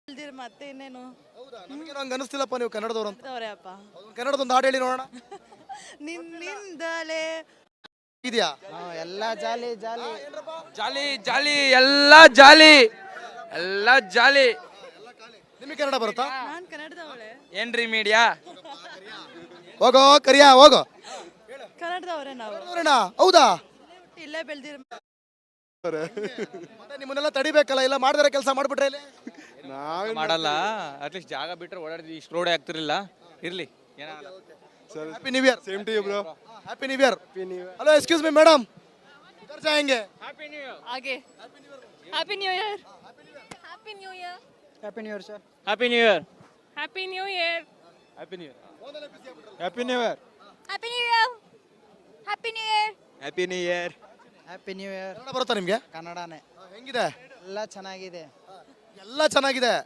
ಇಲ್ದಿರ ಮತ್ತೆ ಇನ್ನೇನು ಹೌದಾ ನಮಗೇನು ಹಂಗೆ ಅನಿಸ್ತಿಲ್ಲಪ್ಪ ನೀವು ಕನ್ನಡದವ್ರು ಅಂತ ಅವರೇ ಅಪ್ಪ ಕನ್ನಡದೊಂದು ಹಾಡು ಹೇಳಿ ನೋಡೋಣ ನಿನ್ನಿಂದಲೇ ಇದೆಯಾ ಎಲ್ಲ ಜಾಲಿ ಜಾಲಿ ಜಾಲಿ ಜಾಲಿ ಎಲ್ಲ ಜಾಲಿ ಎಲ್ಲ ಜಾಲಿ. ನಿಮಗೆ ಕನ್ನಡ ಬರುತ್ತಾ ನಾನ್ ಕನ್ನಡದವಳೆ ಏನ್ರಿ ಮೀಡಿಯಾ? ಹೋಗೋ ಕರಿಯಾ ಹೋಗೋ ಕನ್ನಡದವರೇ ನಾವು ಕನ್ನಡದವ್ರೇನಾ? ಹೌದಾ ಇಲ್ಲೇ ಬೆಳ್ದಿರ ಮತ್ತೆ ನಿಮ್ಮನ್ನೆಲ್ಲ ತಡಿಬೇಕಲ್ಲ ಇಲ್ಲ ಮಾಡಿದ್ರೆ ಕೆಲಸ ಮಾಡ್ಬಿಟ್ರೆ ಇಲ್ಲಿ ಮಾಡಲ್ಲ. ಅಟ್ಲೀಸ್ಟ್ ಜಾಗ ಬಿಟ್ರೆ ಓಡಾಡಿದ್ವಿ, ಇಷ್ಟು ರೋಡ್ ಆಗ್ತಿರ್ಲಿಲ್ಲ. ಇರ್ಲಿ, ಏನಾಗಲ್ಲ. Happy new year same to you bro happy new year hello excuse me madam इधर जाएंगे आगे happy new year Happy New Year. Happy new year sir happy new year. Happy New Year. Happy new year. Happy new year Happy New Year. Happy New Year. Happy new year. Happy new year Kannada ಬರುತ್ತಾ ನಿಮಗೆ ಕನ್ನಡನೇ ಹೆಂಗಿದೆ ಎಲ್ಲ ಚೆನ್ನಾಗಿದೆ ಎಲ್ಲ ಚೆನ್ನಾಗಿದೆ